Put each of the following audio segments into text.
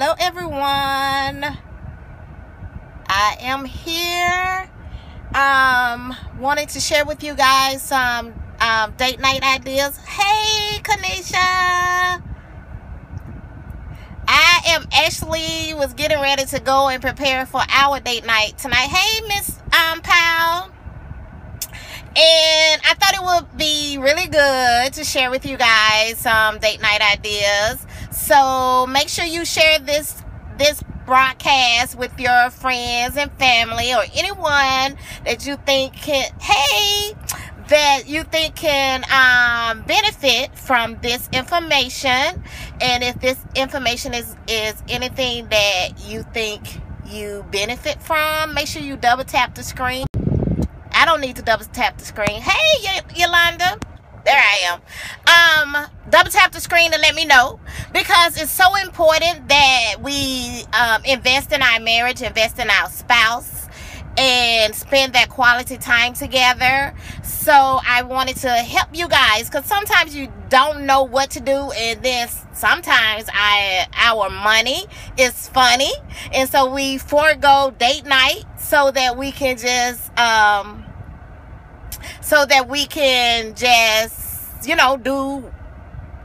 Hello everyone, I am here wanting to share with you guys some date night ideas. Hey Kanisha, I am actually was getting ready to go and prepare for our date night tonight. Hey Miss Powell, and I thought it would be really good to share with you guys some date night ideas. So make sure you share this broadcast with your friends and family or anyone that you think can benefit from this information. And if this information is anything that you think you benefit from, make sure you double tap the screen. I don't need to double tap the screen. Hey Yolanda, there I am. Double tap the screen and let me know, because it's so important that we invest in our marriage, invest in our spouse, and spend that quality time together. So I wanted to help you guys, because sometimes you don't know what to do, and then sometimes our money is funny, and so we forego date night so that we can just do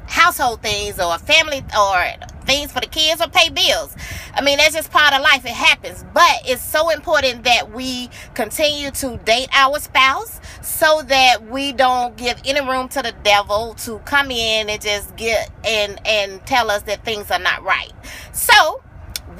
household things or family or things for the kids or pay bills. I mean, that's just part of life. It happens. But it's so important that we continue to date our spouse so that we don't give any room to the devil to come in and just get and tell us that things are not right. So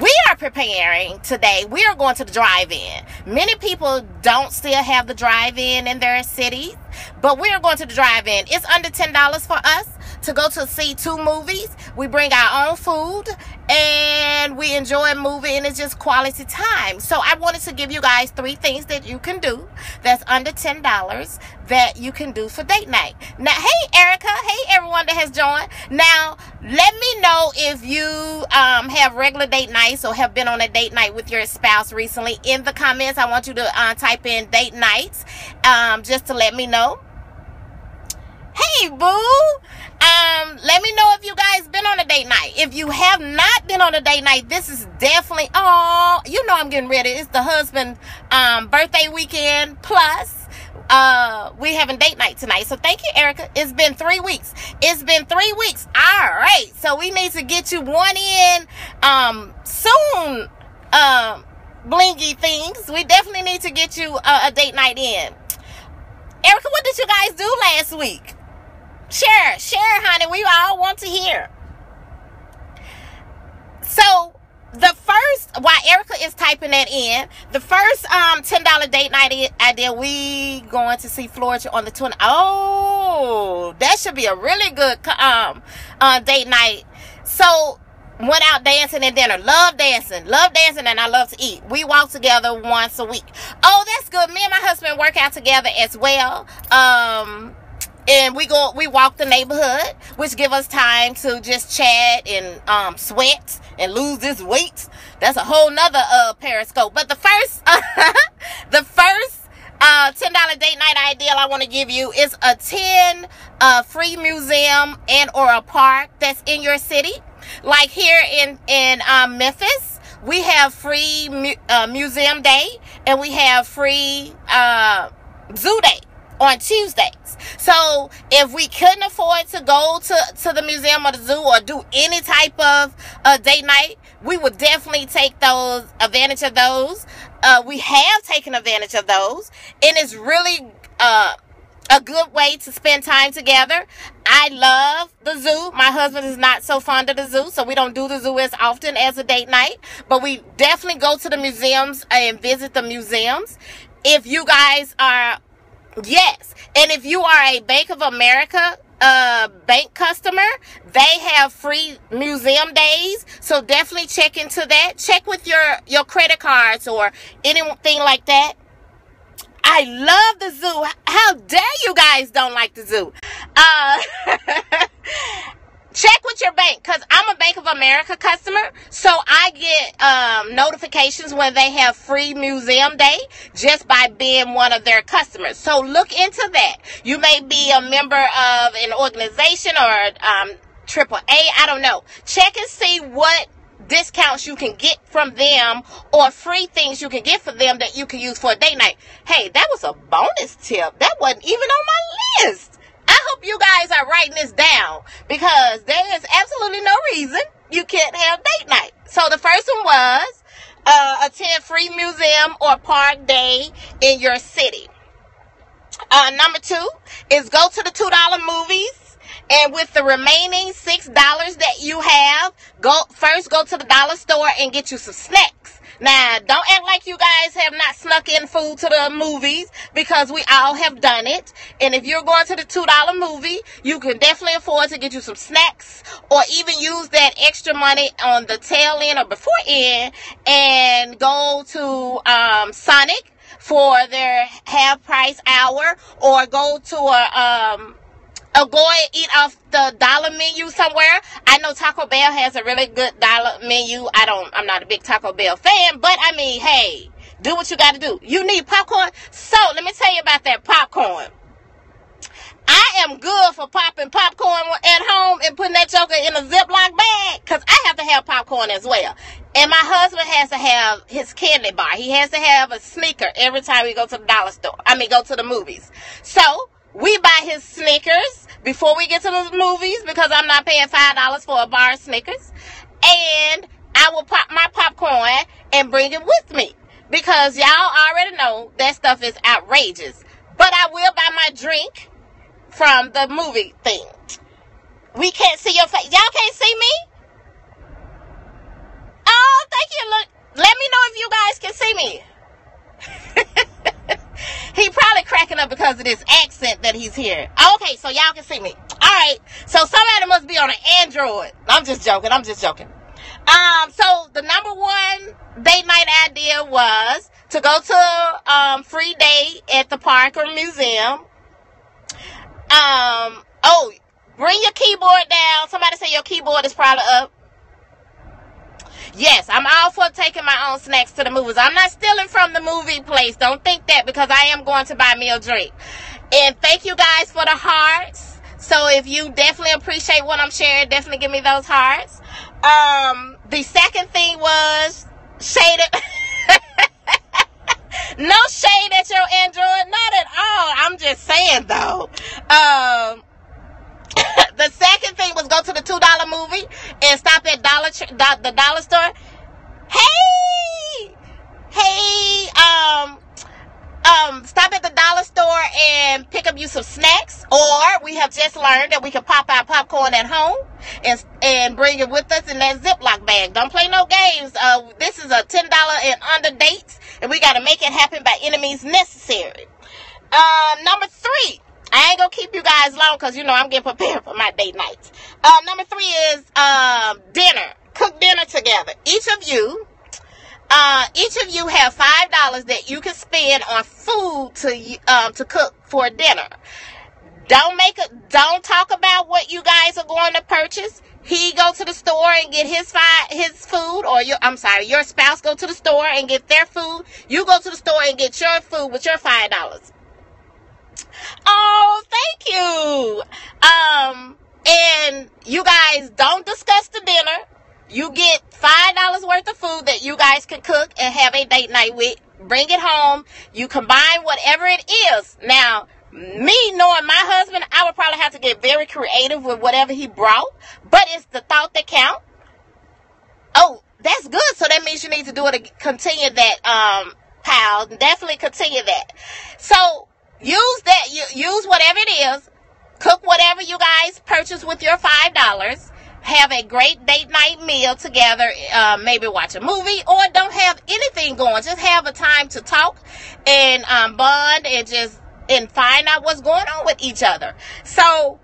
we are preparing today. We are going to the drive-in. Many people don't still have the drive-in in their cities, but we are going to the drive-in. It's under $10 for us to go to see 2 movies. We bring our own food and we enjoy a movie, and it's just quality time. So I wanted to give you guys 3 things that you can do that's under $10 that you can do for date night. Now, hey Erica, hey everyone that has joined. Now, let me know if you have regular date nights or have been on a date night with your spouse recently. In the comments, I want you to type in date nights just to let me know. Hey boo, let me know if you guys been on a date night. If you have not been on a date night, this is definitely, I'm getting ready. It's the husband birthday weekend, plus we having date night tonight. So thank you, Erica. It's been 3 weeks. It's been 3 weeks. All right, so we need to get you one in soon, blingy things. We definitely need to get you a date night in. Erica, what did you guys do last week? Share, honey. We all want to hear. So, while Erica is typing that in, the first $10 date night idea, we going to see Florida on the 20th. Oh, that should be a really good date night. So, went out dancing and dinner. Love dancing, and I love to eat. We walk together once a week. Oh, that's good. Me and my husband work out together as well. And we walk the neighborhood, which give us time to just chat and sweat and lose this weight. That's a whole nother periscope. But the first $10 date night idea I want to give you is a 10 free museum and or a park that's in your city. Like here in Memphis, we have free museum day, and we have free zoo day on Tuesdays. So if we couldn't afford to go to the museum or the zoo or do any type of date night, we would definitely take advantage of those. We have taken advantage of those, and it's really a good way to spend time together. I love the zoo. My husband is not so fond of the zoo, so we don't do the zoo as often as a date night, but we definitely go to the museums and visit the museums. If you guys are and if you are a Bank of America bank customer, they have free museum days, so definitely check into that. Check with your credit cards or anything like that. I love the zoo. How dare you guys don't like the zoo? Check with your bank, because I'm a Bank of America customer, so I get notifications when they have free museum day just by being one of their customers. So look into that. You may be a member of an organization or AAA, I don't know. Check and see what discounts you can get from them or free things you can get for them that you can use for a date night. Hey, that was a bonus tip. That wasn't even on my list. I hope you guys are writing this down because there is absolutely no reason you can't have date night. So the first one was attend free museum or park day in your city. Number 2 is go to the $2 movies. And with the remaining $6 that you have, go to the dollar store and get you some snacks. Now, don't act like you guys have not snuck in food to the movies because we all have done it. And if you're going to the $2 movie, you can definitely afford to get you some snacks or even use that extra money on the tail end or before end and go to Sonic for their half price hour or go to or go and eat off the dollar menu somewhere. I know Taco Bell has a really good dollar menu. I'm not a big Taco Bell fan, but I mean, hey, do what you got to do. You need popcorn? So, let me tell you about that popcorn. I am good for popping popcorn at home and putting that joker in a Ziploc bag because I have to have popcorn as well. And my husband has to have his candy bar. He has to have a Snicker every time we go to the dollar store. Go to the movies. So, we buy his Snickers before we get to the movies because I'm not paying $5 for a bar of Snickers. And I will pop my popcorn and bring it with me because y'all already know that stuff is outrageous. But I will buy my drink from the movie thing. We can't see your face. Y'all can't see me? Oh, thank you. Look, let me know if you guys can see me. He probably cracking up because of this accent that he's hearing. Okay, so y'all can see me. All right, so somebody must be on an Android. I'm just joking. So the number 1 date night idea was to go to free day at the park or museum. Bring your keyboard down. Somebody say your keyboard is probably up. Yes, I'm all for taking my own snacks to the movies. I'm not stealing from the movie place. Don't think that because I am going to buy me a drink. And thank you guys for the hearts. So if you definitely appreciate what I'm sharing, definitely give me those hearts. The second thing was shaded. No shade at your Android. Not at all. I'm just saying though. The second thing was go to the $2 movie and stop at the dollar store. Stop at the dollar store and pick up you some snacks. Or we have just learned that we can pop our popcorn at home and bring it with us in that Ziploc bag. Don't play no games. This is a $10 and under dates, and we got to make it happen by any means necessary. Number 3. I ain't gonna keep you guys long because I'm getting prepared for my date nights. Number 3 is dinner. Cook dinner together. Each of you have $5 that you can spend on food to cook for dinner. Don't talk about what you guys are going to purchase. He go to the store and get his food, or your spouse go to the store and get their food. You go to the store and get your food with your $5. Oh, thank you. And you guys don't discuss the dinner. You get $5 worth of food that you guys can cook and have a date night with. Bring it home. You combine whatever it is. Now, me knowing my husband, I would probably have to get very creative with whatever he brought. But it's the thought that counts. Oh, that's good. So that means you need to do it. Continue that, pal. Definitely continue that. So, use that. Use whatever it is. Cook whatever you guys purchase with your $5. Have a great date night meal together. Maybe watch a movie or don't have anything going. Just have a time to talk and bond and find out what's going on with each other. So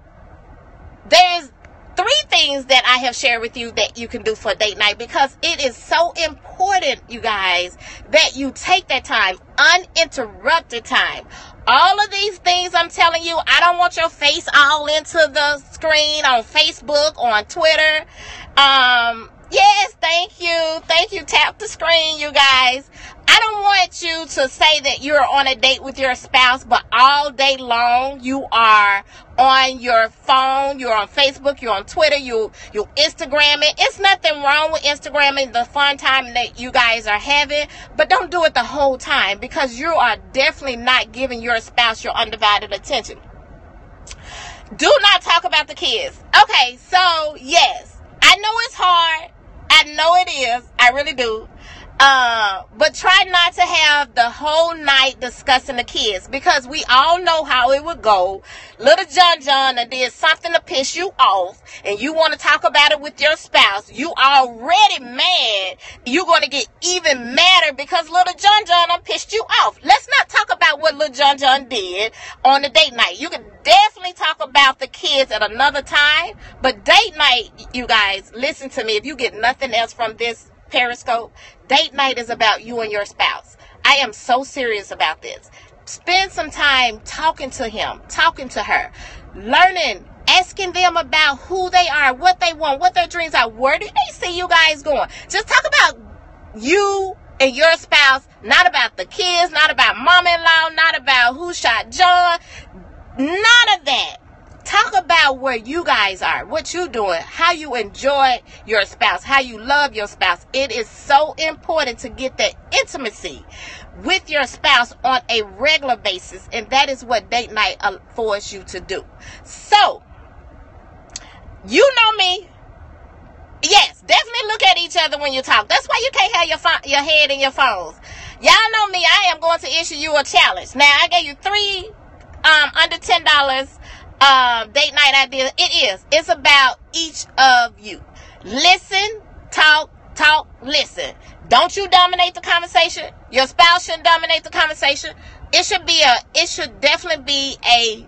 there's 3 things that I have shared with you that you can do for date night because it is so important, you guys, that you take that time, uninterrupted time. All of these things I'm telling you, I don't want your face all into the screen on Facebook, on Twitter. Yes, thank you. Thank you. Tap the screen, you guys. I don't want you to say that you're on a date with your spouse, but all day long you are on your phone, you're on Facebook, you're on Twitter, you Instagram it. It's nothing wrong with Instagramming the fun time that you guys are having, but don't do it the whole time, because you are definitely not giving your spouse your undivided attention. Do not talk about the kids. Okay, so yes, I know it's hard. I know it is. I really do. But try not to have the whole night discussing the kids, because we all know how it would go. Little John did something to piss you off, and you want to talk about it with your spouse. You already mad. You're going to get even madder because little John pissed you off. Let's not talk about what little John did on the date night. You can definitely talk about the kids at another time, but date night, you guys, listen to me. If you get nothing else from this Periscope, date night is about you and your spouse. I am so serious about this. Spend some time talking to him, talking to her, learning, asking them about who they are, what they want, what their dreams are. Where do they see you guys going? Just talk about you and your spouse, not about the kids, not about mom-in-law, not about who shot John. None of that. Talk about where you guys are, what you doing, how you enjoy your spouse, how you love your spouse. It is so important to get that intimacy with your spouse on a regular basis, and that is what date night affords you to do. So, you know me. Yes, definitely look at each other when you talk. That's why you can't have your head in your phones. Y'all know me. I am going to issue you a challenge. Now, I gave you 3 under $10 date night ideas. It's about each of you. Listen, talk, listen. Don't you dominate the conversation. Your spouse shouldn't dominate the conversation. It should definitely be a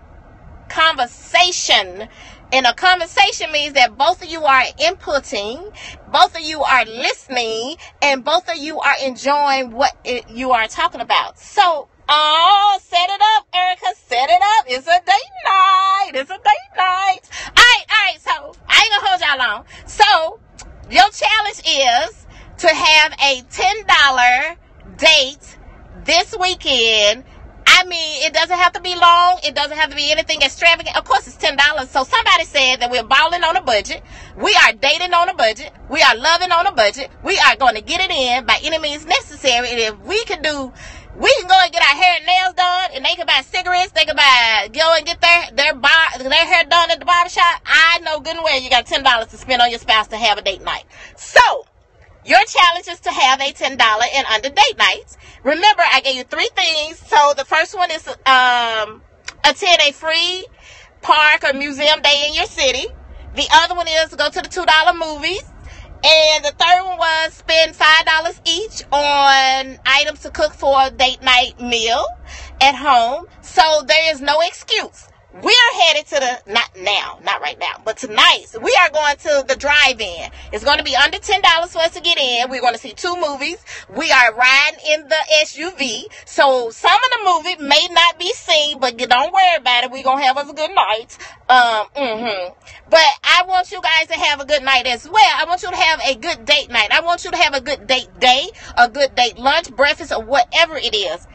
conversation. And a conversation means that both of you are inputting, both of you are listening, and both of you are enjoying what you are talking about. So, set it up, Erica. Set it up. It's a date night. It's a date night. All right. So, I ain't gonna hold y'all long. So, your challenge is to have a $10 date this weekend. I mean, it doesn't have to be long. It doesn't have to be anything extravagant. Of course, it's $10. So somebody said that we're balling on a budget. We are dating on a budget. We are loving on a budget. We are going to get it in by any means necessary. And if we can go and get our hair and nails done, and they can buy cigarettes, they can go and get their hair done at the barbershop. I know good and well you got $10 to spend on your spouse to have a date night. So, your challenge is to have a $10 and under date nights. Remember, I gave you 3 things. So the first one is attend a free park or museum day in your city. The other one is go to the $2 movies. And the third one was spend $5 each on items to cook for a date night meal at home. So there is no excuse. We're headed to not right now, but tonight, we are going to the drive-in. It's going to be under $10 for us to get in. We're going to see 2 movies. We are riding in the SUV. So some of the movie may not be seen, but don't worry about it. We're going to have us a good night. But I want you guys to have a good night as well. I want you to have a good date night. I want you to have a good date day, a good date lunch, breakfast, or whatever it is.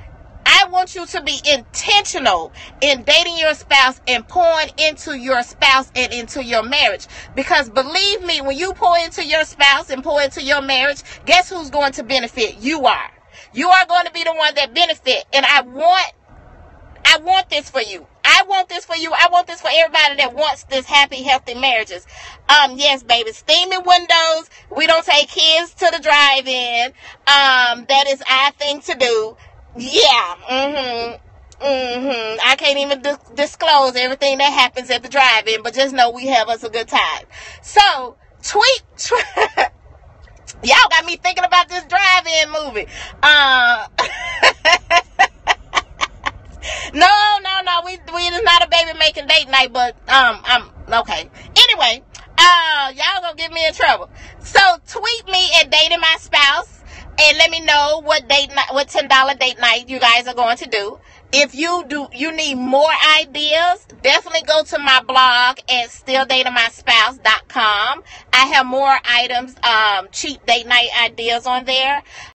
I want you to be intentional in dating your spouse and pouring into your spouse and into your marriage. Because believe me, when you pour into your spouse and pour into your marriage, guess who's going to benefit? You are. You are going to be the one that benefit. And I want this for you. I want this for you. I want this for everybody that wants this happy, healthy marriages. Yes, baby. Steaming windows. We don't take kids to the drive-in. That is our thing to do. Yeah, I can't even disclose everything that happens at the drive-in, but just know we have us a good time. So, y'all got me thinking about this drive-in movie. No, we is not a baby making date night, but I'm okay. Anyway, y'all gonna get me in trouble. So tweet me at Dating My Spouse. And let me know what $10 date night you guys are going to do. If you need more ideas, definitely go to my blog at stilldatingmyspouse.com. I have more items, cheap date night ideas on there.